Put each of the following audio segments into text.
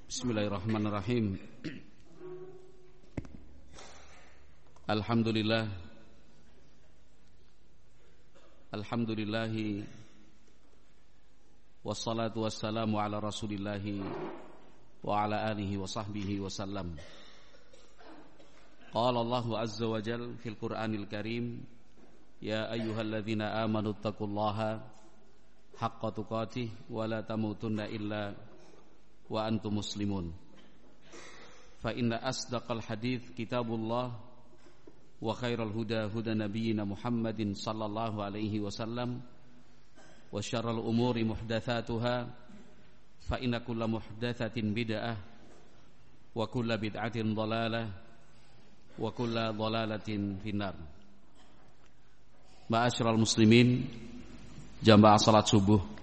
Bismillahirrahmanirrahim. Alhamdulillah. Alhamdulillahi wassalatu wassalamu ala rasulillahi wa ala alihi wa sahbihi wasallam. Qala Allahu azza wa jal fil Qur'anil Karim, ya ayyuhalladzina amanu taqullaha haqqa tuqatih wa la tamutunna illa wa antum muslimun. Fa inna asdaqal hadits kitabullah wa khairal huda huda nabiyyina Muhammadin sallallahu alaihi wasallam wa syarrul umuri muhdatsatuha fa inna kulla muhdatsatin bid'ah wa kulla bid'atin dhalalah wa kulla dhalalatin finnar. Ma'asyiral muslimin, jamaah salat subuh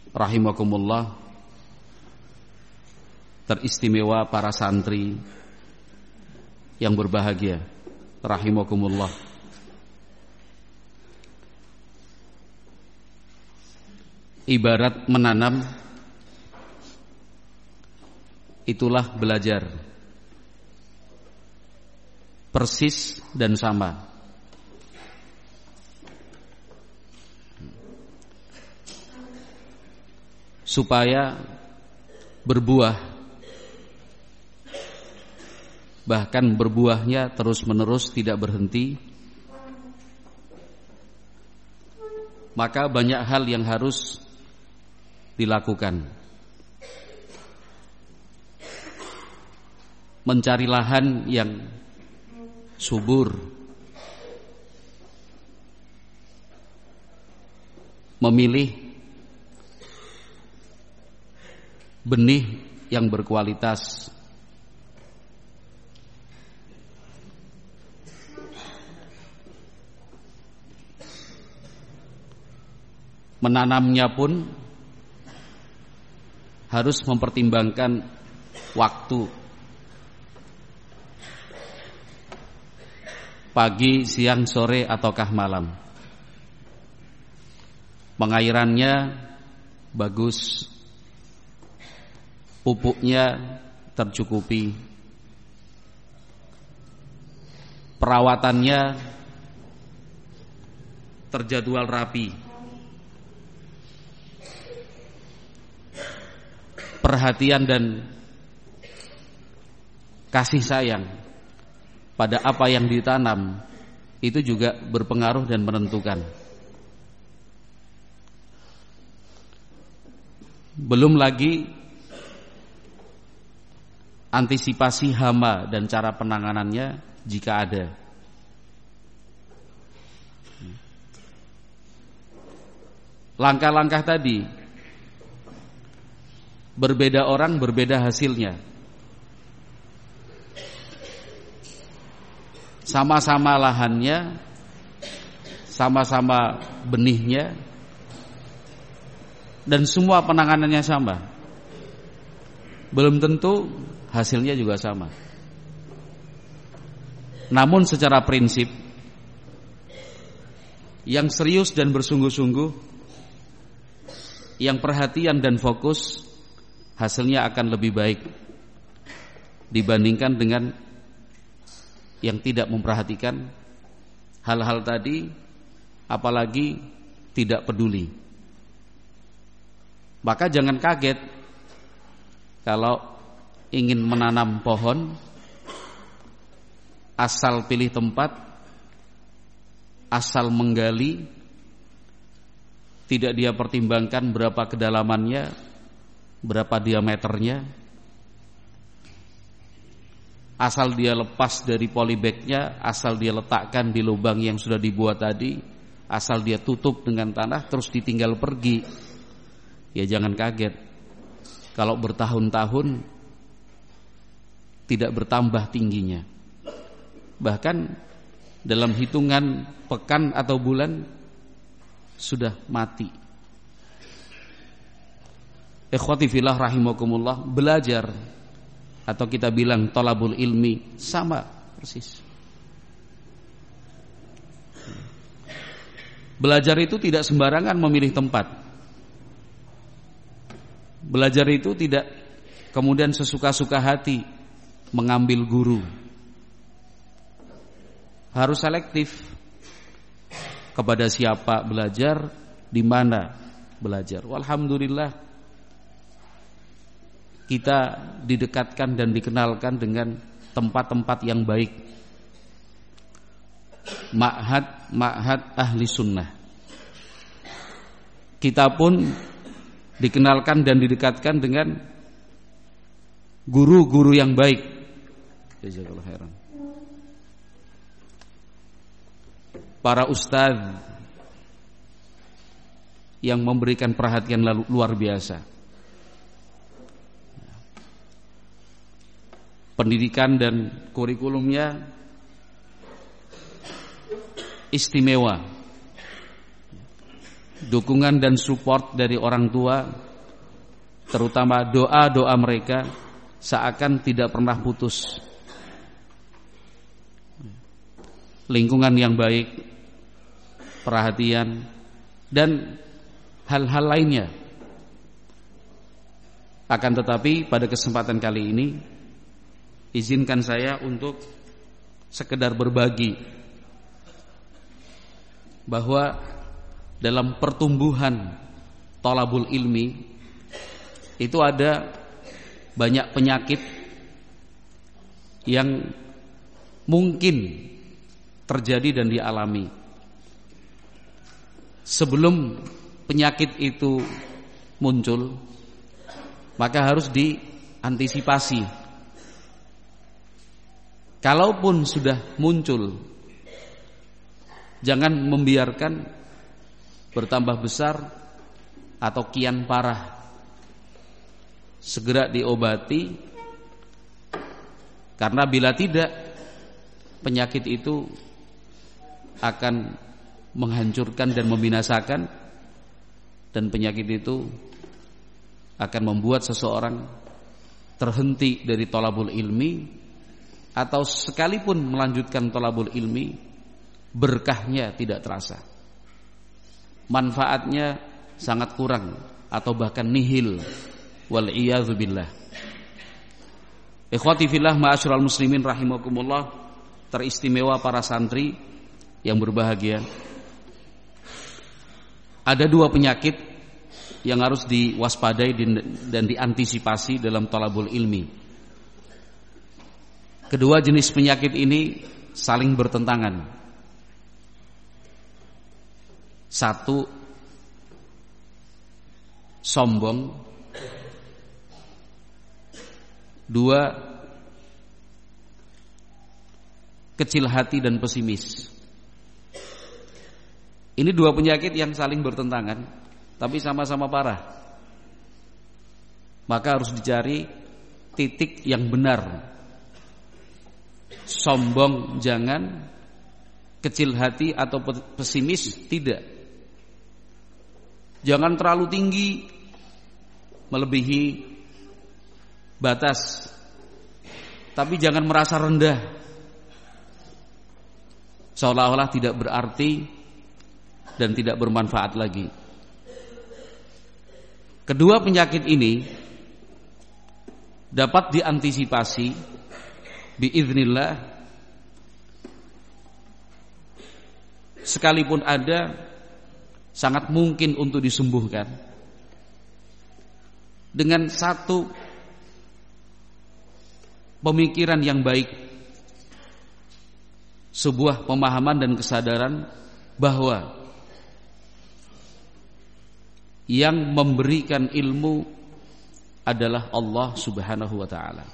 rahimakumullah, teristimewa para santri yang berbahagia rahimakumullah. Ibarat menanam, itulah belajar, persis dan sama. Supaya berbuah, bahkan berbuahnya terus-menerus tidak berhenti, maka banyak hal yang harus dilakukan. Mencari lahan yang subur, memilih benih yang berkualitas, menanamnya pun harus mempertimbangkan waktu, pagi, siang, sore, ataukah malam. Pengairannya bagus, pupuknya tercukupi, perawatannya terjadwal rapi, perhatian dan kasih sayang pada apa yang ditanam itu juga berpengaruh dan menentukan. Belum lagi antisipasi hama dan cara penanganannya jika ada. Langkah-langkah tadi, berbeda orang berbeda hasilnya. Sama-sama lahannya, sama-sama benihnya, dan semua penanganannya sama. Belum tentu hasilnya juga sama. Namun secara prinsip, yang serius dan bersungguh-sungguh, yang perhatian dan fokus, hasilnya akan lebih baik dibandingkan dengan yang tidak memperhatikan hal-hal tadi, apalagi tidak peduli. Maka jangan kaget kalau ingin menanam pohon, asal pilih tempat, asal menggali, tidak dia pertimbangkan berapa kedalamannya, berapa diameternya, asal dia lepas dari polybagnya, asal dia letakkan di lubang yang sudah dibuat tadi, asal dia tutup dengan tanah terus ditinggal pergi. Ya jangan kaget kalau bertahun-tahun tidak bertambah tingginya. Bahkan dalam hitungan pekan atau bulan sudah mati. Ikhwati fillah rahimakumullah, belajar atau kita bilang thalabul ilmi sama persis. Belajar itu tidak sembarangan memilih tempat. Belajar itu tidak kemudian sesuka-suka hati mengambil guru. Harus selektif kepada siapa belajar, di mana belajar. Alhamdulillah kita didekatkan dan dikenalkan dengan tempat-tempat yang baik. Ma'had ahli sunnah. Kita pun dikenalkan dan didekatkan dengan guru-guru yang baik. Jazakallahu khairan. Para ustadz yang memberikan perhatian luar biasa. Pendidikan dan kurikulumnya istimewa. Dukungan dan support dari orang tua, terutama doa-doa mereka, seakan tidak pernah putus. Lingkungan yang baik, perhatian, dan hal-hal lainnya. Akan tetapi pada kesempatan kali ini, izinkan saya untuk sekedar berbagi bahwa dalam pertumbuhan thalabul ilmi itu ada banyak penyakit yang mungkin terjadi dan dialami. Sebelum penyakit itu muncul, maka harus diantisipasi. Kalaupun sudah muncul, jangan membiarkan bertambah besar atau kian parah. Segera diobati, karena bila tidak, penyakit itu akan menghancurkan dan membinasakan, dan penyakit itu akan membuat seseorang terhenti dari thalabul ilmi, atau sekalipun melanjutkan thalabul ilmi, berkahnya tidak terasa, manfaatnya sangat kurang atau bahkan nihil. Wal iyadzu billah. Ikhwati fillah ma'asyiral muslimin rahimakumullah, teristimewa para santri yang berbahagia. Ada dua penyakit yang harus diwaspadai dan diantisipasi dalam thalabul ilmi. Kedua jenis penyakit ini saling bertentangan. Satu, sombong. Dua, kecil hati dan pesimis. Ini dua penyakit yang saling bertentangan, tapi sama-sama parah. Maka harus dicari titik yang benar. Sombong jangan, kecil hati atau pesimis tidak. Jangan terlalu tinggi, melebihi batas, tapi jangan merasa rendah, seolah-olah tidak berarti dan tidak bermanfaat lagi. Kedua penyakit ini dapat diantisipasi biiznillah, sekalipun ada, sangat mungkin untuk disembuhkan dengan satu pemikiran yang baik, sebuah pemahaman dan kesadaran bahwa yang memberikan ilmu adalah Allah Subhanahu wa ta'ala.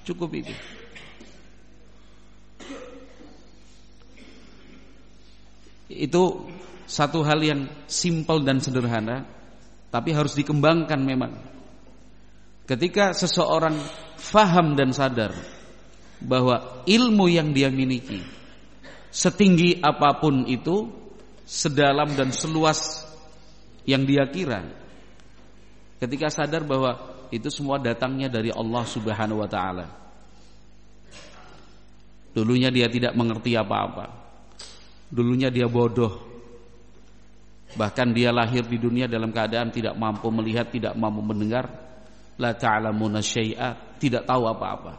Cukup itu. Itu satu hal yang simpel dan sederhana, tapi harus dikembangkan memang. Ketika seseorang faham dan sadar bahwa ilmu yang dia miliki, setinggi apapun itu, sedalam dan seluas yang dia kira, ketika sadar bahwa itu semua datangnya dari Allah Subhanahu wa ta'ala. Dulunya dia tidak mengerti apa-apa, dulunya dia bodoh, Bahkan dia lahir di dunia dalam keadaan tidak mampu melihat, tidak mampu mendengar. La ta'lamuna syai'a, tidak tahu apa-apa.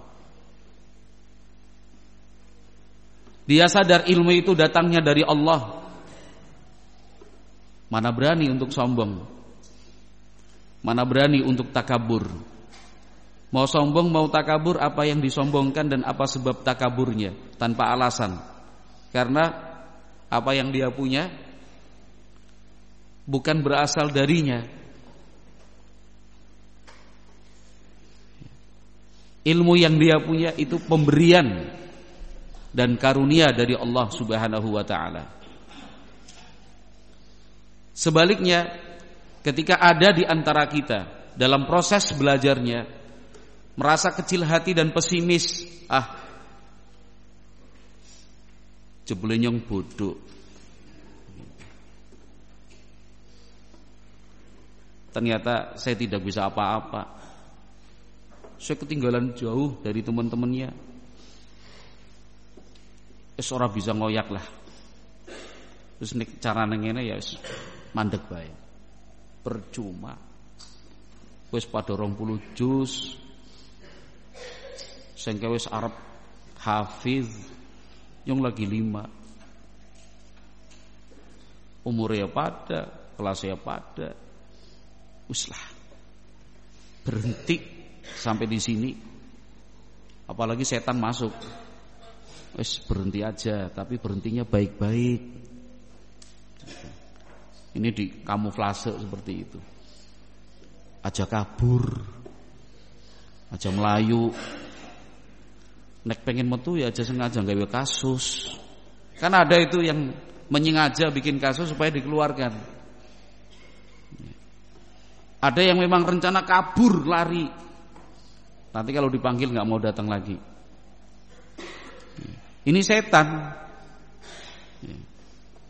Dia sadar ilmu itu datangnya dari Allah. Mana berani untuk sombong, mana berani untuk takabur. Mau sombong, mau takabur, apa yang disombongkan dan apa sebab takaburnya, tanpa alasan. Karena apa yang dia punya bukan berasal darinya. Ilmu yang dia punya itu pemberian dan karunia dari Allah Subhanahu wa ta'ala. Sebaliknya, ketika ada di antara kita dalam proses belajarnya merasa kecil hati dan pesimis, jebule nyong bodoh, ternyata saya tidak bisa apa-apa, saya ketinggalan jauh dari teman-temannya, ora bisa ngoyak lah, terus nek carane ngene ya wis mandek bae, percuma, wis padha 20 juz, sing wis arep hafiz yang lagi 5, umurnya pada, kelasnya pada, uslah berhenti sampai di sini. Apalagi setan masuk, wis berhenti aja, tapi berhentinya baik-baik. Ini di kamuflase seperti itu, aja kabur, aja melayu. Nek pengen metu ya aja sengaja gawe kasus. Kan ada itu yang menyengaja bikin kasus supaya dikeluarkan. Ada yang memang rencana kabur, lari. Nanti kalau dipanggil nggak mau datang lagi. Ini setan.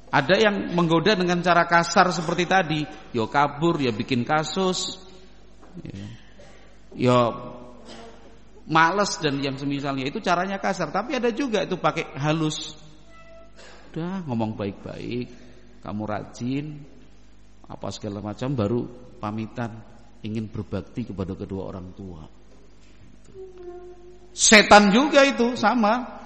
Ada yang menggoda dengan cara kasar seperti tadi, ya kabur, ya bikin kasus, ya males dan yang semisalnya, itu caranya kasar. Tapi ada juga itu pakai halus. Udah ngomong baik-baik, kamu rajin, apa segala macam, baru pamitan ingin berbakti kepada kedua orang tua. Setan juga itu sama.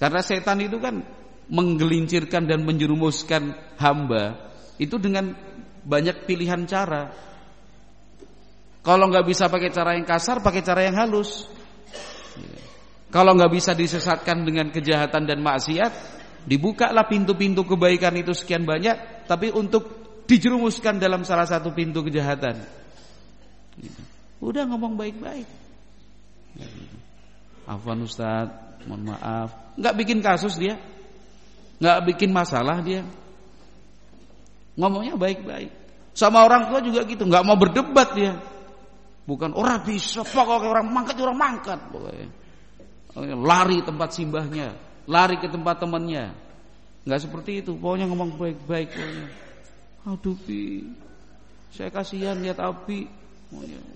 Karena setan itu kan menggelincirkan dan menjerumuskan hamba itu dengan banyak pilihan cara. Kalau nggak bisa pakai cara yang kasar, pakai cara yang halus. Kalau nggak bisa disesatkan dengan kejahatan dan maksiat, dibukalah pintu-pintu kebaikan itu sekian banyak, tapi untuk dijerumuskan dalam salah satu pintu kejahatan. Udah ngomong baik-baik. Afwan Ustaz, mohon maaf. Nggak bikin kasus dia, nggak bikin masalah dia. Ngomongnya baik-baik. Sama orang tua juga gitu, nggak mau berdebat dia. Bukan orang bisa, pokoknya orang mangkat pokoknya. Lari tempat simbahnya, lari ke tempat temannya. Enggak seperti itu, pokoknya ngomong baik-baik pokoknya. Aduh Bi, saya kasihan lihat Abi.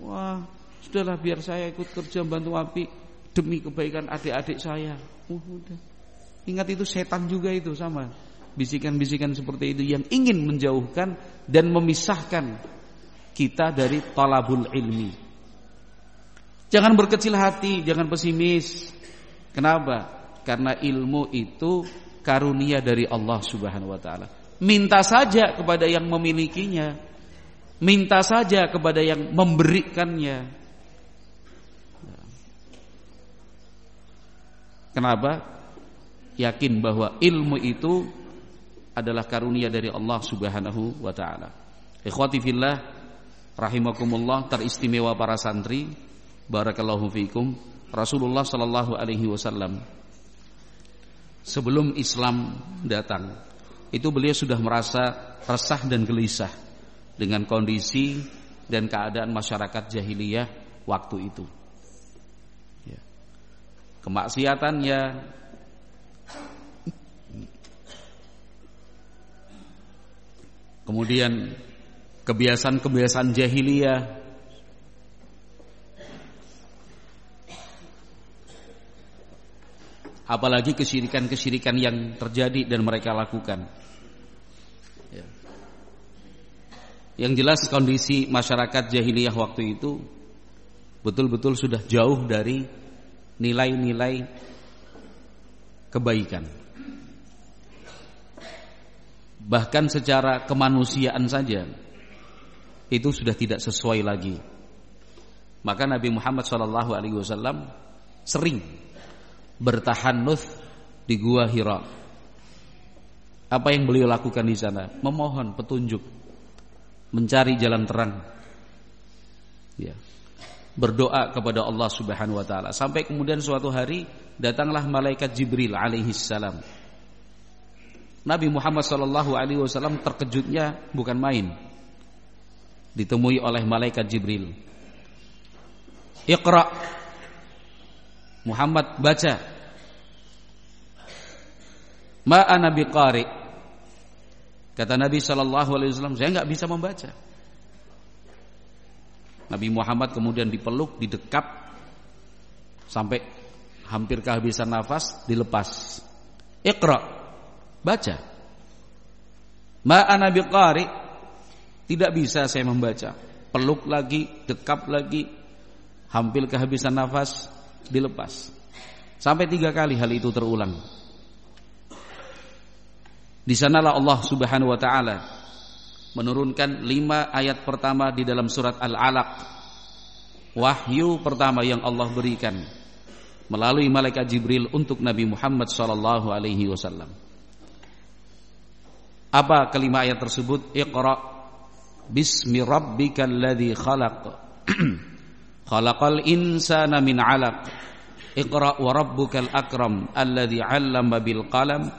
Wah, sudahlah biar saya ikut kerja bantu Abi demi kebaikan adik-adik saya. Udah. Ingat itu setan juga itu sama. Bisikan-bisikan seperti itu yang ingin menjauhkan dan memisahkan kita dari talabul ilmi. Jangan berkecil hati, jangan pesimis. Kenapa? Karena ilmu itu karunia dari Allah Subhanahu wa taala. Minta saja kepada yang memilikinya. Minta saja kepada yang memberikannya. Kenapa? Yakin bahwa ilmu itu adalah karunia dari Allah Subhanahu wa taala. Ikhwati fillah rahimakumullah, teristimewa para santri, barakallahu fiikum. Rasulullah sallallahu alaihi wasallam sebelum Islam datang, itu beliau sudah merasa resah dan gelisah dengan kondisi dan keadaan masyarakat jahiliyah waktu itu. Kemaksiatannya, kemudian kebiasaan-kebiasaan jahiliyah, apalagi kesyirikan-kesyirikan yang terjadi dan mereka lakukan. Yang jelas kondisi masyarakat jahiliyah waktu itu betul-betul sudah jauh dari nilai-nilai kebaikan. Bahkan secara kemanusiaan saja itu sudah tidak sesuai lagi. Maka Nabi Muhammad SAW sering bertahannuts di Gua Hira. Apa yang beliau lakukan di sana? Memohon petunjuk, mencari jalan terang, ya, berdoa kepada Allah Subhanahu wa taala. Sampai kemudian suatu hari datanglah malaikat Jibril alaihi salam. Nabi Muhammad sallallahu alaihi wasallam terkejutnya bukan main. Ditemui oleh malaikat Jibril. Iqra. Muhammad, baca. Ma ana biqari. Kata Nabi sallallahu alaihi wasallam, saya enggak bisa membaca. Nabi Muhammad kemudian dipeluk, didekap sampai hampir kehabisan nafas, dilepas. Iqra, baca. Ma ana biqari, tidak bisa saya membaca. Peluk lagi, dekap lagi, hampir kehabisan nafas, dilepas. Sampai 3 kali hal itu terulang. Di sanalah Allah Subhanahu wa taala menurunkan 5 ayat pertama di dalam surat Al-Alaq. Wahyu pertama yang Allah berikan melalui malaikat Jibril untuk Nabi Muhammad sallallahu alaihi wasallam. Apa kelima ayat tersebut? Iqra bismi rabbikal ladzi khalaq. Khalaqal insana min 'alaq. Iqra wa rabbukal akram alladzi 'allama bil qalam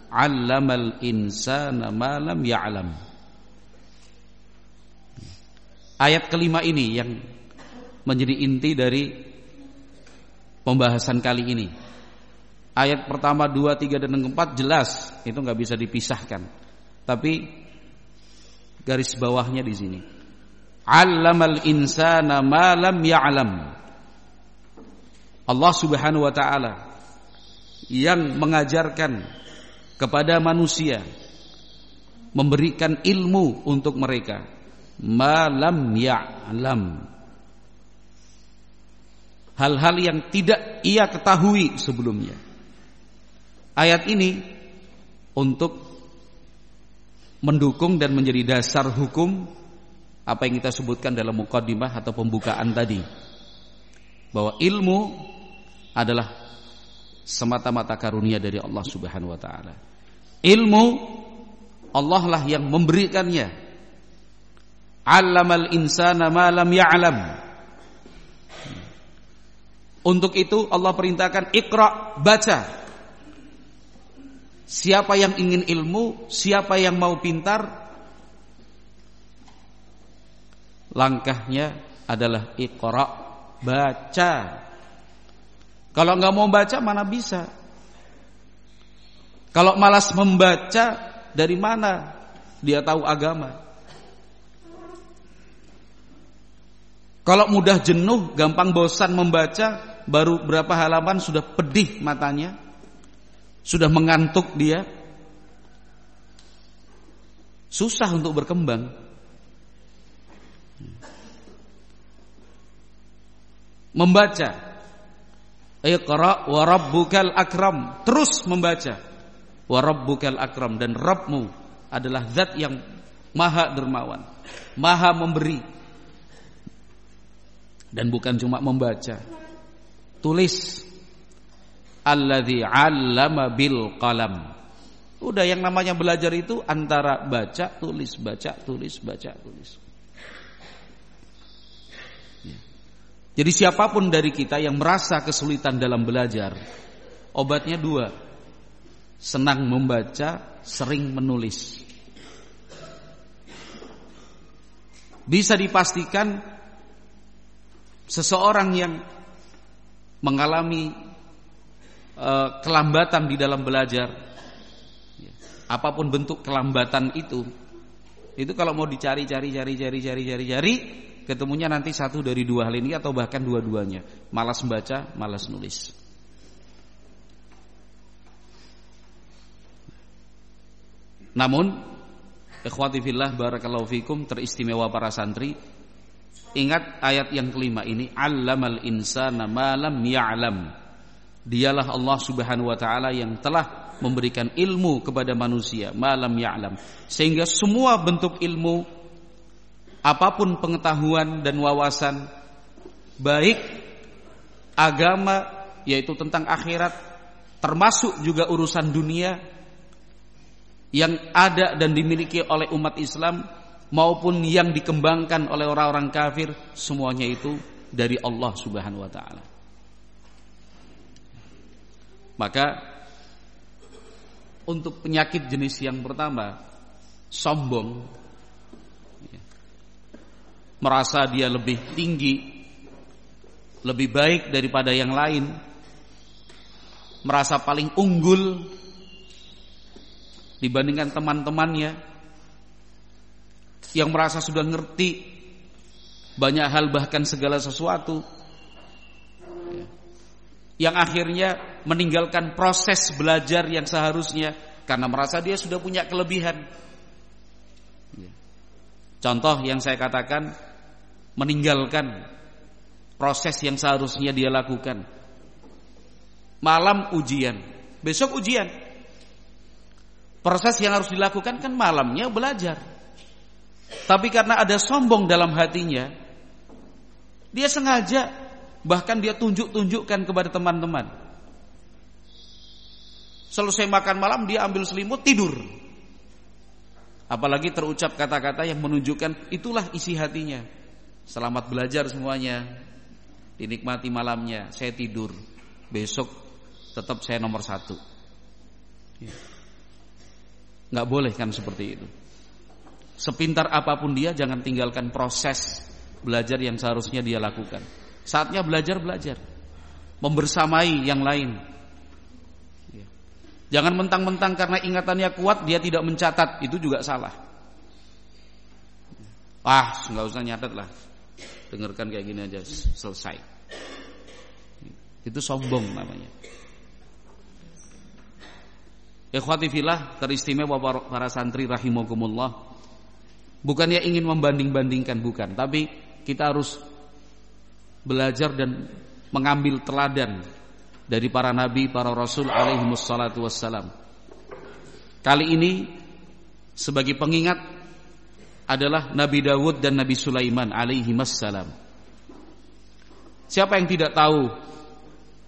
'allamal insana ma lam ya'lam. Ayat kelima ini yang menjadi inti dari pembahasan kali ini. Ayat pertama, 2, 3 dan 4 jelas, itu enggak bisa dipisahkan. Tapi garis bawahnya di sini. 'Allamal insana ma lam ya'lam. Allah Subhanahu wa taala yang mengajarkan kepada manusia, memberikan ilmu untuk mereka, ma lam ya'lam, hal-hal yang tidak ia ketahui sebelumnya. Ayat ini untuk mendukung dan menjadi dasar hukum apa yang kita sebutkan dalam muqaddimah atau pembukaan tadi, bahwa ilmu adalah semata-mata karunia dari Allah Subhanahu wa taala. Ilmu Allah lah yang memberikannya. 'Allamal insana ma lam ya'lam. Untuk itu Allah perintahkan Iqra, baca. Siapa yang ingin ilmu, siapa yang mau pintar, langkahnya adalah Iqra, baca. Kalau enggak mau baca mana bisa? Kalau malas membaca, dari mana dia tahu agama? Kalau mudah jenuh, gampang bosan membaca, baru berapa halaman sudah pedih matanya, sudah mengantuk dia, susah untuk berkembang. Membaca, Iqra wa rabbukal akram, terus membaca. Wa rabbukal akram, dan Rabbmu adalah zat yang maha dermawan, maha memberi. Dan bukan cuma membaca, tulis. Alladzi 'allama bil qalam. Udah, yang namanya belajar itu antara baca, tulis, baca, tulis, baca, tulis. Jadi siapapun dari kita yang merasa kesulitan dalam belajar, obatnya 2. Senang membaca, sering menulis. Bisa dipastikan seseorang yang mengalami kelambatan di dalam belajar, apapun bentuk kelambatan itu kalau mau dicari, ketemunya nanti satu dari 2 hal ini atau bahkan dua-duanya. Malas membaca, malas nulis. Namun Ikhwati fillah barakallahu fikum, teristimewa para santri. Ingat ayat yang kelima ini, 'allamal insana ma lam ya'lam. Dialah Allah Subhanahu wa taala yang telah memberikan ilmu kepada manusia, ma lam ya'lam. Sehingga semua bentuk ilmu, apapun pengetahuan dan wawasan, baik agama yaitu tentang akhirat, termasuk juga urusan dunia yang ada dan dimiliki oleh umat Islam maupun yang dikembangkan oleh orang-orang kafir, semuanya itu dari Allah Subhanahu wa taala. Maka untuk penyakit jenis yang pertama, sombong, merasa dia lebih tinggi, lebih baik daripada yang lain, merasa paling unggul dibandingkan teman-temannya, yang merasa sudah ngerti banyak hal bahkan segala sesuatu, yang akhirnya meninggalkan proses belajar yang seharusnya karena merasa dia sudah punya kelebihan. Contoh yang saya katakan, meninggalkan proses yang seharusnya dia lakukan. Malam ujian, besok ujian. Proses yang harus dilakukan kan malamnya belajar. Tapi karena ada sombong dalam hatinya, dia sengaja, bahkan dia tunjukkan kepada teman-teman. Selesai makan malam dia ambil selimut tidur. Apalagi terucap kata-kata yang menunjukkan itulah isi hatinya. Selamat belajar semuanya, dinikmati malamnya, saya tidur, besok tetap saya nomor 1. Nggak boleh kan seperti itu. Sepintar apapun dia, jangan tinggalkan proses belajar yang seharusnya dia lakukan. Saatnya belajar, membersamai yang lain. Jangan mentang-mentang karena ingatannya kuat dia tidak mencatat, itu juga salah. Nggak usah nyatat lah, dengarkan kayak gini aja selesai. Itu sombong namanya. Ikhwati fillah, teristimewa para santri rahimakumullah. Bukannya ingin membanding-bandingkan, bukan, tapi kita harus belajar dan mengambil teladan dari para nabi, para rasul alaihi wassalatu wassalam. Kali ini sebagai pengingat adalah Nabi Dawud dan Nabi Sulaiman alaihi wassalam. Siapa yang tidak tahu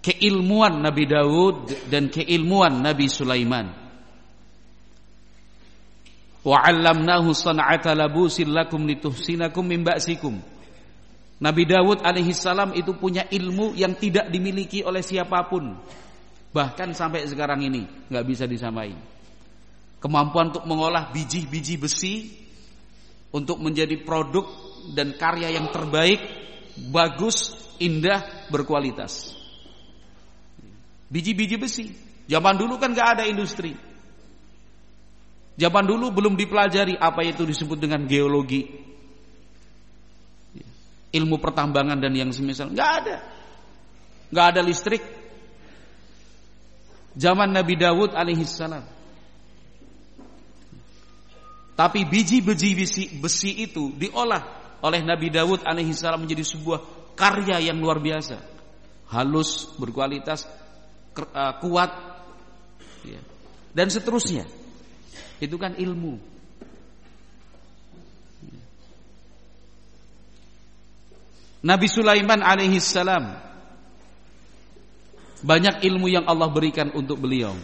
keilmuan Nabi Dawud dan keilmuan Nabi Sulaiman? Wa 'allamnahu san'ata labusin lakum lituhsinakum min ba'sikum. Nabi Dawud alaihi salam itu punya ilmu yang tidak dimiliki oleh siapapun, bahkan sampai sekarang ini nggak bisa disamai. Kemampuan untuk mengolah biji-biji besi untuk menjadi produk dan karya yang terbaik, bagus, indah, berkualitas. Biji-biji besi. Zaman dulu kan nggak ada industri. Zaman dulu belum dipelajari apa itu disebut dengan geologi, ilmu pertambangan dan yang semisal. Nggak ada listrik. Zaman Nabi Dawud alaihissalam. Tapi biji-biji besi itu diolah oleh Nabi Dawud alaihissalam menjadi sebuah karya yang luar biasa, halus, berkualitas, kuat, dan seterusnya. Itu kan ilmu. Nabi Sulaiman alaihissalam, banyak ilmu yang Allah berikan untuk beliau.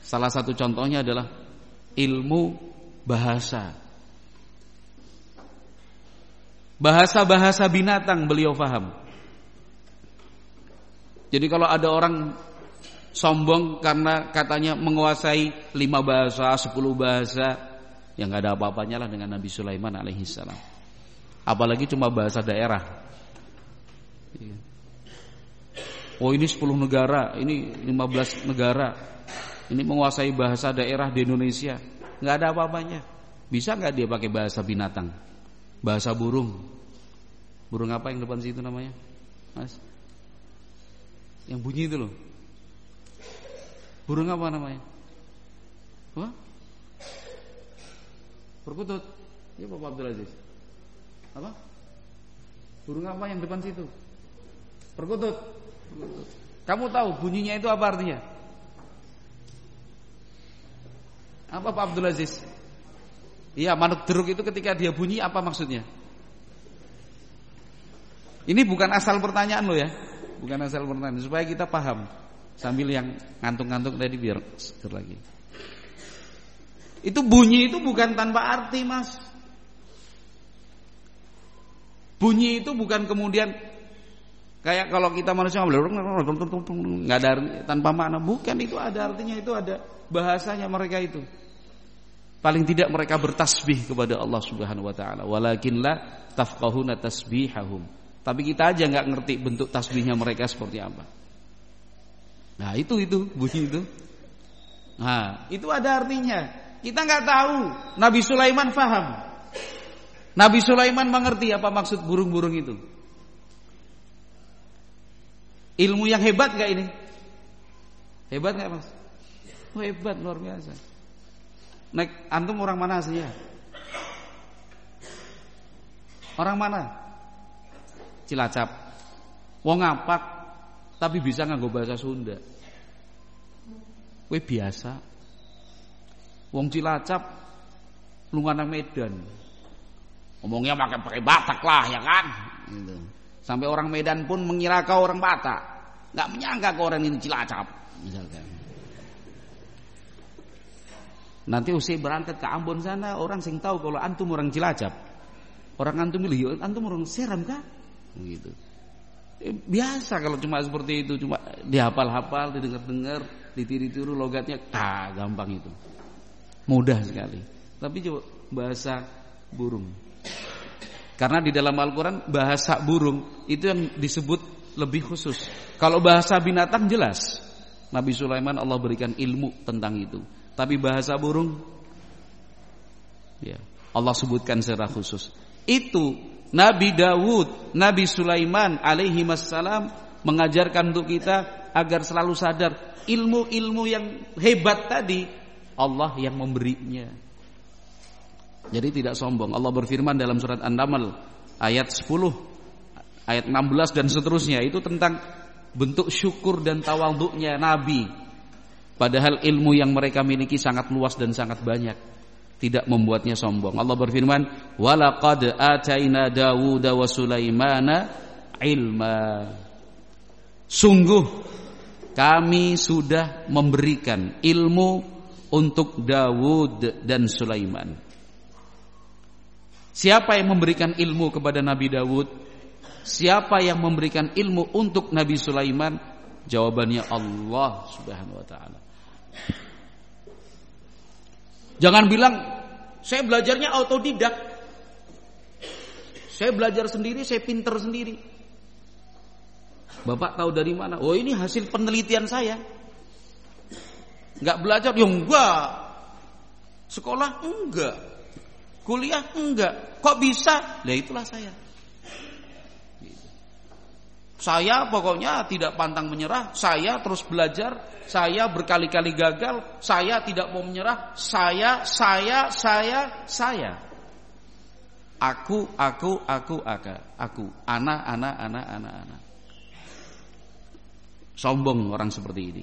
Salah satu contohnya adalah ilmu bahasa. Bahasa-bahasa binatang beliau faham. Jadi kalau ada orang sombong karena katanya menguasai 5 bahasa, 10 bahasa, yang gak ada apa-apanya lah dengan Nabi Sulaiman alaihissalam. Apalagi cuma bahasa daerah. Oh ini 10 negara, ini 15 negara, ini menguasai bahasa daerah di Indonesia, gak ada apa-apanya. Bisa gak dia pakai bahasa binatang, bahasa burung? Burung apa yang depan situ namanya, Mas? Yang bunyi itu loh. Burung apa namanya? Wah? Perkutut. Ya Bapak Abdul Aziz. Apa? Burung apa yang depan situ? Perkutut. Kamu tahu bunyinya itu apa artinya? Apa Pak Abdul Aziz? Iya, manuk deruk itu ketika dia bunyi apa maksudnya? Ini bukan asal pertanyaan lo ya. Bukan asal pertanyaan, supaya kita paham. Sambil yang ngantuk-ngantuk tadi biar seger lagi. Itu bunyi itu bukan tanpa arti, Mas. Bunyi itu bukan kemudian kayak kalau kita manusia nggak ada tanpa makna. Bukan, itu ada artinya, itu ada bahasanya mereka itu. Paling tidak mereka bertasbih kepada Allah Subhanahu wa taala. Walakin la tafqahuna tasbihahum. Tapi kita aja enggak ngerti bentuk tasbihnya mereka seperti apa. Nah, itu bunyi itu. Nah, itu ada artinya. Kita enggak tahu. Nabi Sulaiman paham. Nabi Sulaiman mengerti apa maksud burung-burung itu. Ilmu yang hebat enggak ini? Hebat enggak, Mas? Oh, hebat, luar biasa. Nek, antum orang mana aslinya? Orang mana? Cilacap. Wong ngapak tapi bisa nganggo bahasa Sunda. Kowe biasa. Wong Cilacap lunga nang Medan. Ngomongnya pakai Batak lah ya kan? Gitu. Sampai orang Medan pun mengira kau orang Batak. Enggak menyangka kau orang ini Cilacap misalkan. Nanti usai berangkat ke Ambon sana, orang sing tahu kalau antum orang Cilacap. Orang antum milih, antum orang Seram kah? Begitu. Biasa kalau cuma seperti itu, cuma dihafal-hafal, didengar-dengar, ditiru-tiru logatnya, gampang itu. Mudah sekali. Tapi coba bahasa burung. Karena di dalam Al-Qur'an bahasa burung itu yang disebut lebih khusus. Kalau bahasa binatang jelas. Nabi Sulaiman Allah berikan ilmu tentang itu. Tapi bahasa burung, ya Allah sebutkan secara khusus. Itu Nabi Dawud, Nabi Sulaiman alaihi wassalam mengajarkan untuk kita agar selalu sadar ilmu-ilmu yang hebat tadi Allah yang memberinya. Jadi tidak sombong. Allah berfirman dalam surat An-Naml ayat 10, ayat 16 dan seterusnya, itu tentang bentuk syukur dan tawadhu'nya Nabi. Padahal ilmu yang mereka miliki sangat luas dan sangat banyak, tidak membuatnya sombong. Allah berfirman, "Walaqad ataina Dawuda wa Sulaimana ilma." Sungguh kami sudah memberikan ilmu untuk Dawud dan Sulaiman. Siapa yang memberikan ilmu kepada Nabi Dawud? Siapa yang memberikan ilmu untuk Nabi Sulaiman? Jawabannya Allah Subhanahu wa taala. Jangan bilang saya belajarnya autodidak. Saya belajar sendiri, saya pinter sendiri. Bapak tahu dari mana? Oh, ini hasil penelitian saya. Enggak belajar, ya enggak. Sekolah enggak. Kuliah enggak. Kok bisa? Lah itulah saya. Saya pokoknya tidak pantang menyerah. Saya terus belajar. Saya berkali-kali gagal. Saya tidak mau menyerah. Saya. Aku. Ana. Sombong orang seperti ini.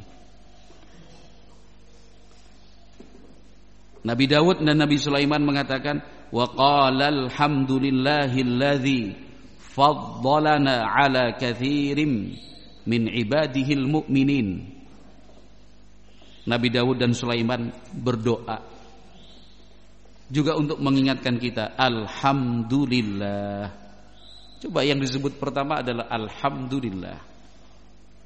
Nabi Dawud dan Nabi Sulaiman mengatakan, wa qala alhamdulillahilladzi faddalana ala katsirin min ibadihil mu'minin. Nabi Dawud dan Sulaiman berdoa juga untuk mengingatkan kita, alhamdulillah. Coba yang disebut pertama adalah alhamdulillah.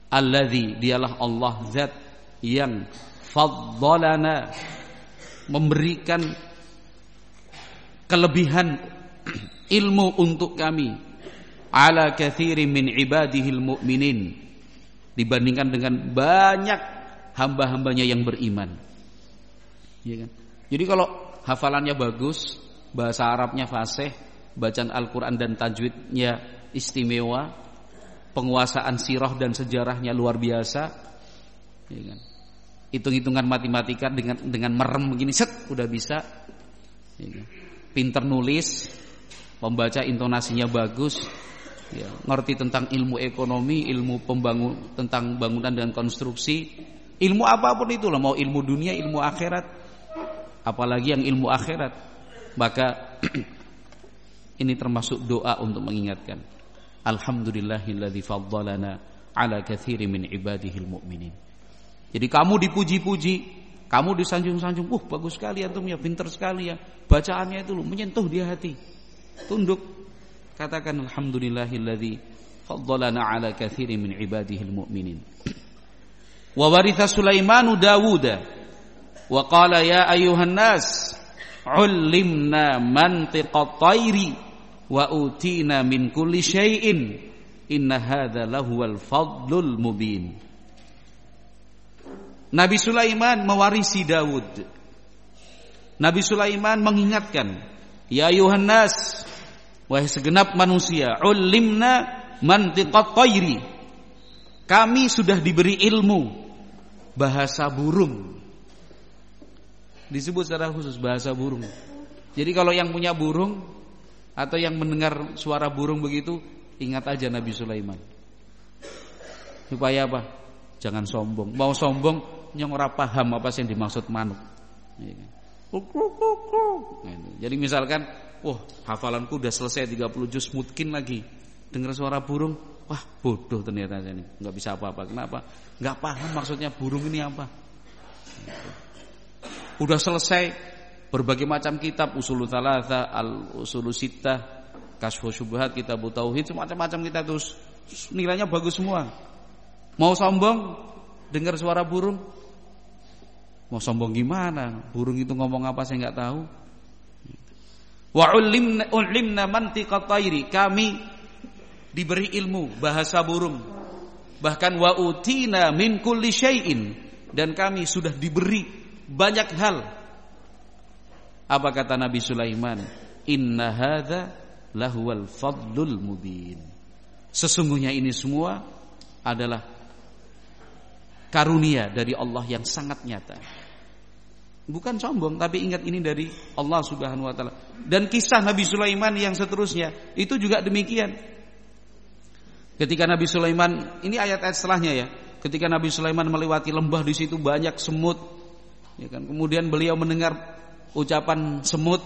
Alladzi, dialah Allah zat yang faddalana, memberikan kelebihan ilmu untuk kami, ala katsirin min ibadihil mu'minin, dibandingkan dengan banyak hamba-hambanya yang beriman. Ya kan? Jadi kalau hafalannya bagus, bahasa Arabnya fasih, bacaan Al-Quran dan tajwidnya istimewa, penguasaan sirah dan sejarahnya luar biasa, ya kan? Hitung-hitungan matematika dengan merem begini, set, udah bisa, ya kan? pinter nulis, pembaca intonasinya bagus, ya, ngerti tentang ilmu ekonomi, ilmu tentang bangunan dan konstruksi, ilmu apapun itulah, mau ilmu dunia, ilmu akhirat, apalagi yang ilmu akhirat, maka ini termasuk doa untuk mengingatkan. Alhamdulillahilladzi faddalana ala katsirin min ibadihil mu'minin. Jadi kamu dipuji-puji, kamu disanjung-sanjung, bagus sekali antum ya, pintar sekali ya, bacaannya itu menyentuh di hati. Tunduk, katakan alhamdulillahilladzi faddalana ala katsirin min ibadihil mu'minin. Wa waritha Sulaimanu Dawuda wa qala ya ayyuhan nas ullimna mantiqat tayri wa utina min kulli syai'in inna hadza lahuwal fadlul mubin. Nabi Sulaiman mewarisi Daud. Nabi Sulaiman mengingatkan, ya ayuhan nas, wahai segenap manusia, ulimna mantiqat tayri, kami sudah diberi ilmu bahasa burung. Disebut secara khusus bahasa burung. Jadi kalau yang punya burung atau yang mendengar suara burung begitu, ingat aja Nabi Sulaiman. Supaya apa? Jangan sombong. Mau sombong yang ora paham apa sih yang dimaksud manuk. Jadi misalkan, hafalanku udah selesai 30 juz, mungkin lagi dengar suara burung, wah bodoh ternyata ini, nggak bisa apa-apa. Kenapa? Nggak paham maksudnya burung ini apa. Udah selesai berbagai macam kitab, Ushulul Tsalatsa, Al-Ushulus Sittah, Kasyfus Syubhat, Kitabut Tauhid, macam-macam kitab terus nilainya bagus semua. Mau sombong dengar suara burung? Mau sombong gimana? Burung itu ngomong apa saya enggak tahu. Wa ulimna mantiqat tayri, kami diberi ilmu bahasa burung. Bahkan wa utina min kulli syai'in, dan kami sudah diberi banyak hal. Apa kata Nabi Sulaiman? Inna hadza lahuwal fadlul mubin. Sesungguhnya ini semua adalah karunia dari Allah yang sangat nyata. Bukan sombong, tapi ingat ini dari Allah Subhanahu wa taala. Dan kisah Nabi Sulaiman yang seterusnya itu juga demikian. Ketika Nabi Sulaiman, ini ayat-ayat setelahnya ya. Ketika Nabi Sulaiman melewati lembah, di situ banyak semut. Ya kan? Kemudian beliau mendengar ucapan semut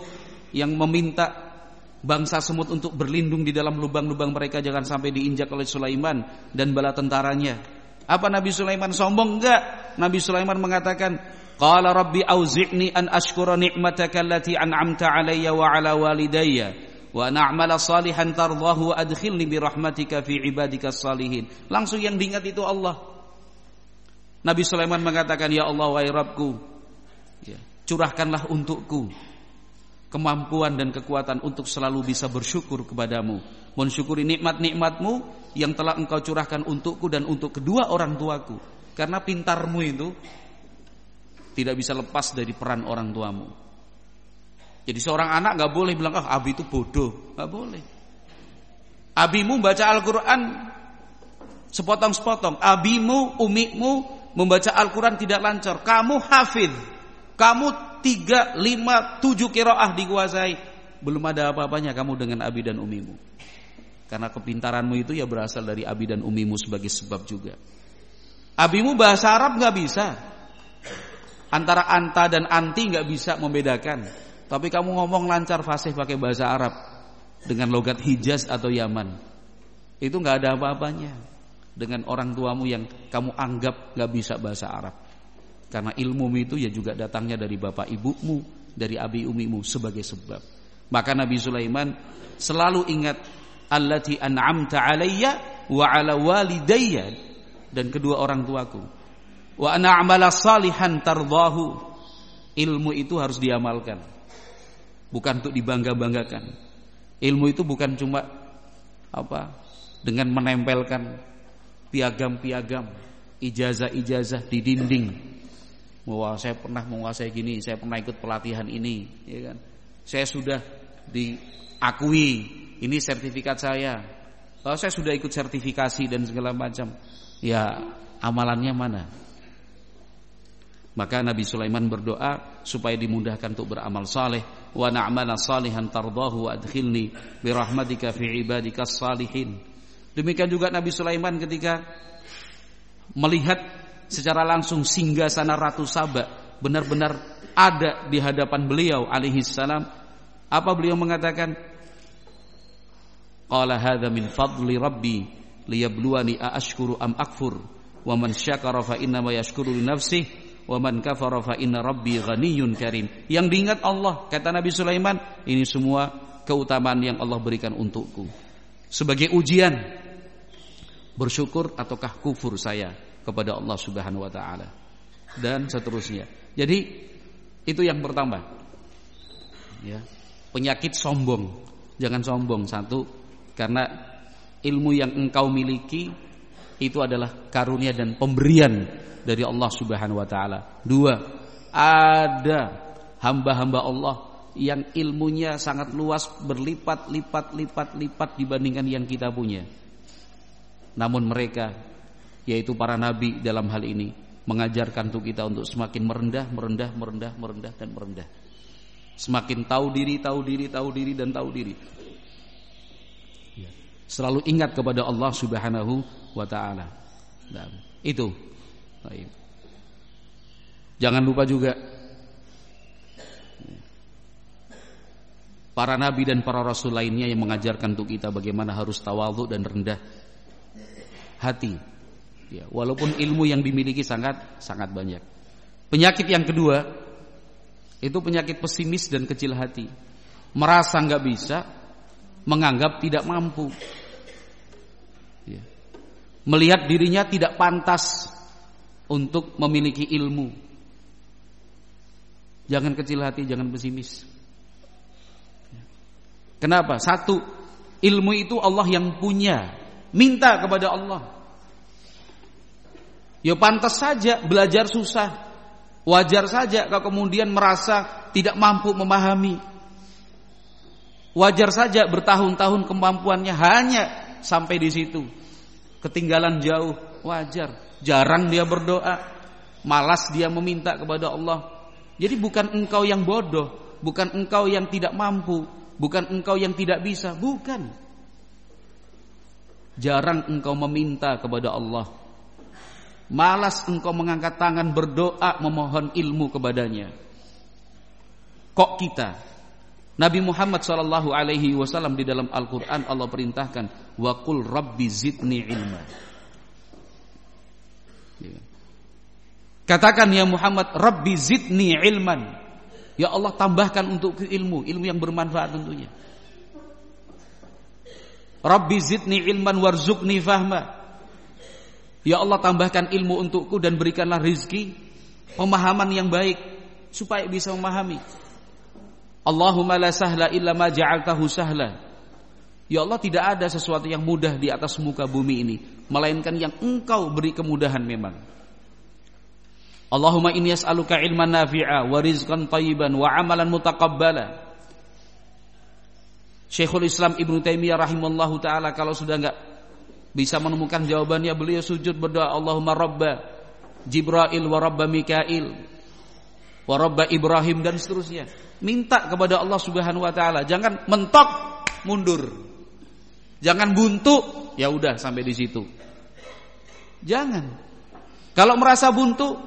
yang meminta bangsa semut untuk berlindung di dalam lubang-lubang mereka, jangan sampai diinjak oleh Sulaiman dan bala tentaranya. Apa Nabi Sulaiman sombong? Enggak. Nabi Sulaiman mengatakan, qala rabbi auzi'ni an ashkura ni'mataka allati an'amta 'alayya wa 'ala walidayya wa an a'mala salihan tardahu wa adkhilni bi rahmatika fi ibadikas salihin. Langsung yang diingat itu Allah. Nabi Sulaiman mengatakan, ya Allah, wahai Rabbku, curahkanlah untukku kemampuan dan kekuatan untuk selalu bisa bersyukur kepadamu, mensyukuri nikmat-nikmatmu yang telah engkau curahkan untukku dan untuk kedua orang tuaku. Karena pintarmu itu tidak bisa lepas dari peran orang tuamu. Jadi seorang anak gak boleh bilang, abi itu bodoh. Gak boleh. Abimu baca Al-Quran sepotong-sepotong, abimu, umikmu membaca Al-Quran tidak lancar, kamu hafidh, kamu 3, 5, 7 qiraah dikuasai, belum ada apa-apanya kamu dengan abi dan umimu. Karena kepintaranmu itu ya berasal dari abi dan umimu sebagai sebab juga. Abimu bahasa Arab gak bisa, antara anta dan anti gak bisa membedakan, tapi kamu ngomong lancar fasih pakai bahasa Arab dengan logat Hijaz atau Yaman, itu gak ada apa-apanya dengan orang tuamu yang kamu anggap gak bisa bahasa Arab. Karena ilmu itu ya juga datangnya dari bapak ibumu, dari abi umimu sebagai sebab. Maka Nabi Sulaiman selalu ingat allati an'amta 'alayya wa 'ala walidayya, dan kedua orang tuaku. Wa ana a'mala salihan tardahu. Ilmu itu harus diamalkan, bukan untuk dibangga-banggakan. Ilmu itu bukan cuma dengan menempelkan piagam-piagam, ijazah-ijazah di dinding. Wah, saya pernah menguasai gini, saya pernah ikut pelatihan ini, ya kan? Saya sudah diakui, ini sertifikat saya. Kalau saya sudah ikut sertifikasi dan segala macam, ya amalannya mana? Maka Nabi Sulaiman berdoa supaya dimudahkan untuk beramal saleh. Wa na'mala salihan tardahu wa adkhilni bi rahmatika fi ibadikas salihin. Demikian juga Nabi Sulaiman ketika melihat secara langsung singgasana Ratu Saba benar-benar ada di hadapan beliau alaihi salam. Apa beliau mengatakan? Qala hadza min fadli rabbi liyabluwani aashkuru am akfur wa man syakara fa innama yashkuru li nafsihi wa man kafara fa inna rabbi ghaniyyun karim. Yang diingat Allah, kata Nabi Sulaiman, ini semua keutamaan yang Allah berikan untukku sebagai ujian, bersyukur ataukah kufur saya kepada Allah Subhanahu wa taala, dan seterusnya. Jadi itu yang pertama. Ya, penyakit sombong. Jangan sombong. Satu, karena ilmu yang engkau miliki itu adalah karunia dan pemberian dari Allah Subhanahu wa taala. Dua, ada hamba-hamba Allah yang ilmunya sangat luas, berlipat-lipat dibandingkan yang kita punya. Namun mereka, yaitu para nabi dalam hal ini, mengajarkan untuk kita untuk semakin merendah dan merendah. Semakin tahu diri dan tahu diri. Selalu ingat kepada Allah Subhanahu wa taala. Nah, itu. Baik. Jangan lupa juga para nabi dan para rasul lainnya yang mengajarkan untuk kita bagaimana harus tawadhu dan rendah hati. Ya, walaupun ilmu yang dimiliki sangat banyak. Penyakit yang kedua itu penyakit pesimis dan kecil hati. Merasa enggak bisa, menganggap tidak mampu. Ya. Melihat dirinya tidak pantas untuk memiliki ilmu. Jangan kecil hati, jangan pesimis. Kenapa? Satu, ilmu itu Allah yang punya. Minta kepada Allah. Ya pantas saja belajar susah. Wajar saja kalau kemudian merasa tidak mampu memahami. Wajar saja bertahun-tahun kemampuannya hanya sampai di situ. Ketinggalan jauh, wajar. Jarang dia berdoa, malas dia meminta kepada Allah. Jadi bukan engkau yang bodoh, bukan engkau yang tidak mampu, bukan engkau yang tidak bisa, bukan. Jarang engkau meminta kepada Allah. Malas engkau mengangkat tangan berdoa memohon ilmu kepadanya. Kok kita? Nabi Muhammad SAW di dalam Al-Quran Allah perintahkan, wa qul rabbi zidni ilma. Katakan ya Muhammad, Rabbi zidni ilman. Ya Allah tambahkan untukku ilmu yang bermanfaat tentunya. Rabbi zidni ilman warzuqni fahma. Ya Allah tambahkan ilmu untukku dan berikanlah rizki, pemahaman yang baik supaya bisa memahami. Allahumma la sahla illa ma ja'altahu sahla. Ya Allah tidak ada sesuatu yang mudah di atas muka bumi ini, melainkan yang engkau beri kemudahan memang. Allahumma inni as'aluka ilman nafi'a wa rizqan thayyiban wa amalan mutaqabbala. Syekhul Islam Ibnu Taimiyah rahimallahu taala kalau sudah enggak bisa menemukan jawabannya, beliau sujud berdoa, Allahumma rabba Jibril wa rabba Mikail wa rabba Ibrahim, dan seterusnya. Minta kepada Allah Subhanahu wa taala, jangan mentok mundur. Jangan buntu, ya udah sampai di situ. Jangan. Kalau merasa buntu,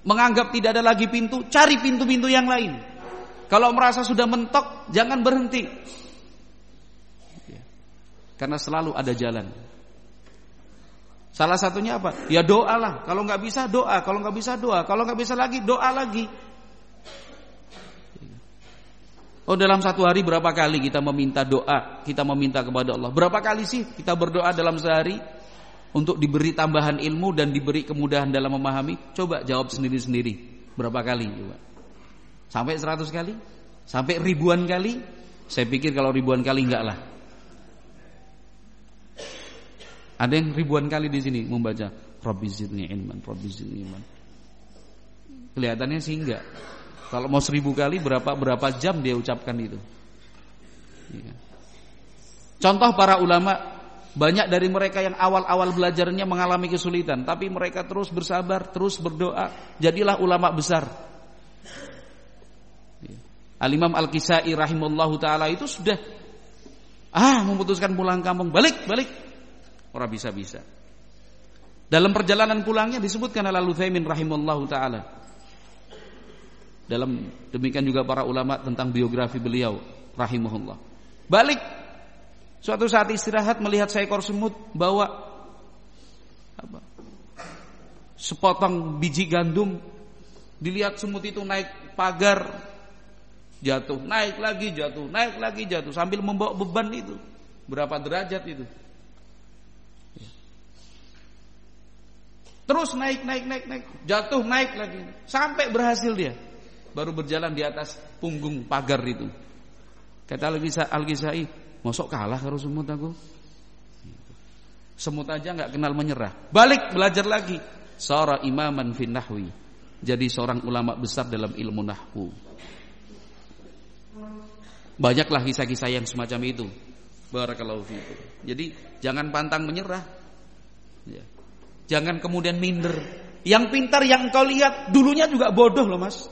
menganggap tidak ada lagi pintu, cari pintu-pintu yang lain. Kalau merasa sudah mentok, jangan berhenti. Karena selalu ada jalan. Salah satunya apa? Ya doalah. Kalau nggak bisa doa, kalau nggak bisa doa, kalau nggak bisa lagi doa lagi. Oh, dalam satu hari berapa kali kita meminta doa, kita meminta kepada Allah? Berapa kali sih kita berdoa dalam sehari untuk diberi tambahan ilmu dan diberi kemudahan dalam memahami? Coba jawab sendiri-sendiri. Berapa kali? Coba. Sampai 100 kali? Sampai ribuan kali? Saya pikir kalau ribuan kali enggak lah. Ada yang ribuan kali di sini membaca Rabbi zidni ilman, Rabbi zidni ilman. Kelihatannya sih enggak. Kalau mau 1000 kali berapa jam dia ucapkan itu. Ya. Contoh para ulama Banyak dari mereka yang awal-awal belajarnya mengalami kesulitan, tapi mereka terus bersabar, terus berdoa, jadilah ulama besar. Al-Imam Al-Kisai rahimahullahu taala itu sudah memutuskan pulang kampung, balik. Orang bisa-bisa. Dalam perjalanan pulangnya disebutkan oleh Al-Utsaimin rahimahullahu taala. Dalam demikian juga para ulama tentang biografi beliau rahimahullah. Balik. Suatu saat istirahat melihat seekor semut bawa sepotong biji gandum. Dilihat semut itu naik pagar, jatuh, naik lagi jatuh sambil membawa beban itu. Berapa derajat itu? Terus naik, jatuh, naik lagi, sampai berhasil dia. Baru berjalan di atas punggung pagar itu. Kata Al-Kisai, mosok kalah karo semut aku. Semut aja enggak kenal menyerah. Balik belajar lagi. Sara imaman fin nahwi. Jadi seorang ulama besar dalam ilmu nahwu. Banyaklah kisah-kisah yang semacam itu. Barakallahu fiikum. Jadi jangan pantang menyerah. Ya. Jangan kemudian minder. Yang pintar yang engkau lihat dulunya juga bodoh loh Mas.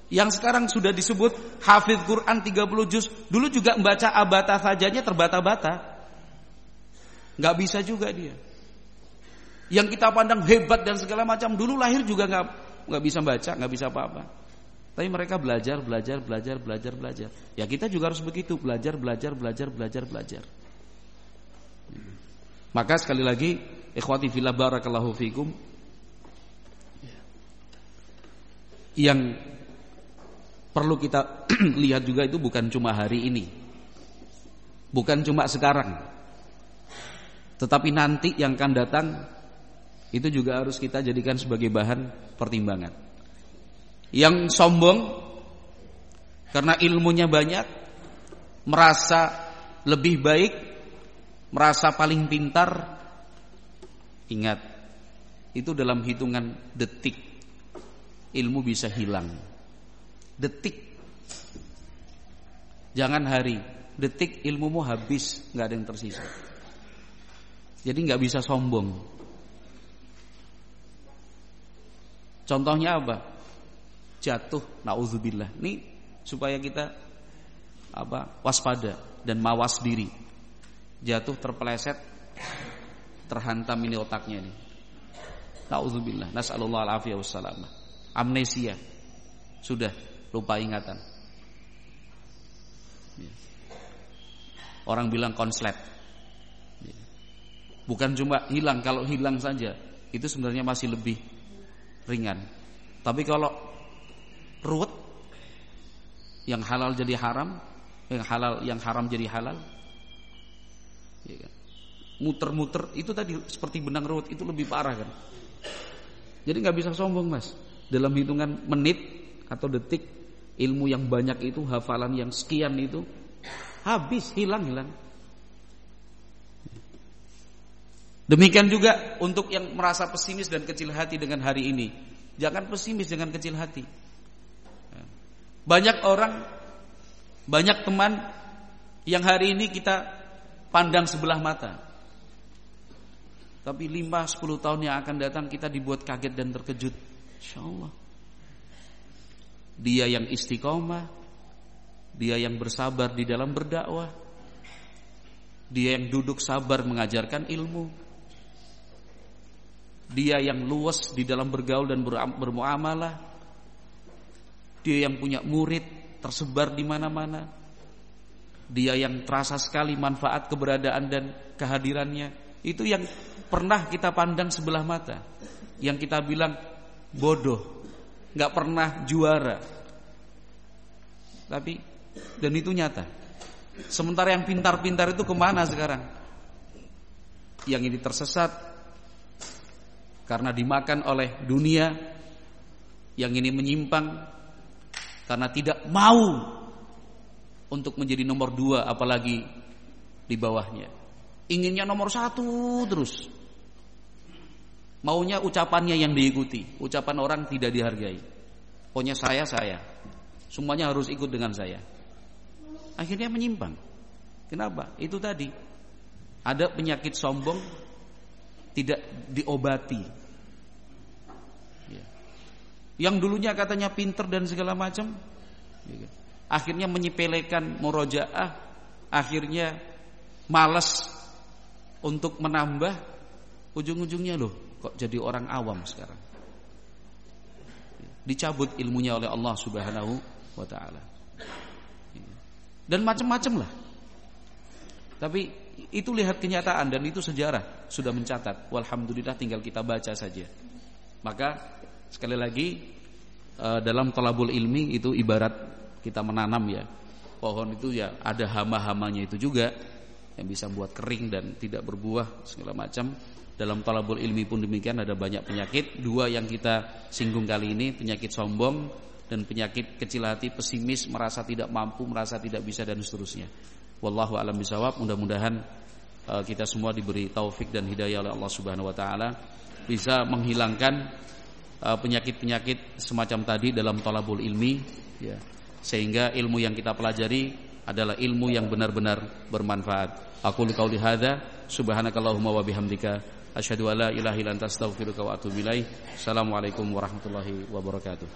Yang sekarang sudah disebut hafidz Quran 30 juz, dulu juga membaca abata sajanya terbata-bata. Enggak bisa juga dia. Yang kita pandang hebat dan segala macam, dulu lahir juga enggak bisa baca, enggak bisa apa-apa. Tapi mereka belajar. Ya kita juga harus begitu, belajar. Maka sekali lagi, ikhwati fillah barakallahu fikum, yang perlu kita lihat juga itu bukan cuma hari ini, bukan cuma sekarang, tetapi nanti yang akan datang itu juga harus kita jadikan sebagai bahan pertimbangan. Yang sombong karena ilmunya banyak, merasa lebih baik, merasa paling pintar, ingat, itu dalam hitungan detik ilmu bisa hilang. Detik, jangan hari, detik ilmumu habis, nggak ada yang tersisa. Jadi nggak bisa sombong. Contohnya apa? Jatuh, naudzubillah. Ini supaya kita waspada dan mawas diri. Jatuh terpeleset, terhantam ini otaknya ini. Naudzubillah. Nas'alullah al-afiyah wassalamah. Amnesia, sudah lupa ingatan. Orang bilang konslet. Bukan cuma hilang, kalau hilang saja itu sebenarnya masih lebih ringan. Tapi kalau ruwet, yang halal jadi haram, yang haram jadi halal, ya kan? Muter-muter itu tadi seperti benang ruwet, itu lebih parah kan. Jadi nggak bisa sombong Mas. Dalam hitungan menit atau detik, ilmu yang banyak itu, hafalan yang sekian itu habis, hilang. Demikian juga untuk yang merasa pesimis dan kecil hati dengan hari ini. Jangan pesimis dengan kecil hati. Banyak orang, banyak teman yang hari ini kita pandang sebelah mata, tapi 5-10 tahun yang akan datang kita dibuat kaget dan terkejut. InsyaAllah dia yang istiqomah, dia yang bersabar di dalam berdakwah, dia yang duduk sabar mengajarkan ilmu, dia yang luas di dalam bergaul dan bermuamalah, dia yang punya murid tersebar di mana-mana, dia yang terasa sekali manfaat keberadaan dan kehadirannya. Itu yang pernah kita pandang sebelah mata, yang kita bilang bodoh, nggak pernah juara. Tapi dan itu nyata. Sementara yang pintar-pintar itu kemana sekarang? Yang ini tersesat karena dimakan oleh dunia, yang ini menyimpang karena tidak mau untuk menjadi nomor 2, apalagi di bawahnya. Inginnya nomor 1 terus. Maunya ucapannya yang diikuti, ucapan orang tidak dihargai. Pokoknya saya, semuanya harus ikut dengan saya. Akhirnya menyimpang. Kenapa? Itu tadi, Ada penyakit sombong tidak diobati. Ya. Yang dulunya katanya pinter dan segala macam, akhirnya menyepelekan murojaah, akhirnya malas untuk menambah, ujung-ujungnya loh kok jadi orang awam sekarang. Dicabut ilmunya oleh Allah Subhanahu wa taala. Dan macam-macam lah. Tapi itu lihat kenyataan dan itu sejarah sudah mencatat. Walhamdulillah tinggal kita baca saja. Maka sekali lagi dalam thalabul ilmi itu ibarat kita menanam ya. Pohon itu ya ada hama-hamanya itu juga yang bisa buat kering dan tidak berbuah segala macam. Dalam thalabul ilmi pun demikian, ada banyak penyakit. Dua yang kita singgung kali ini, penyakit sombong dan penyakit kecil hati, pesimis, merasa tidak mampu, merasa tidak bisa dan seterusnya. Wallahu a'lam bishawab. Mudah-mudahan kita semua diberi taufik dan hidayah oleh Allah Subhanahu wa taala, bisa menghilangkan penyakit-penyakit semacam tadi dalam thalabul ilmi ya. Sehingga ilmu yang kita pelajari adalah ilmu yang benar-benar bermanfaat. Aku qauli hadza, subhanakallahumma wa bihamdika, asyhadu an la ilaha illa anta, astaghfiruka wa atubu ilaik. Assalamualaikum warahmatullahi wabarakatuh.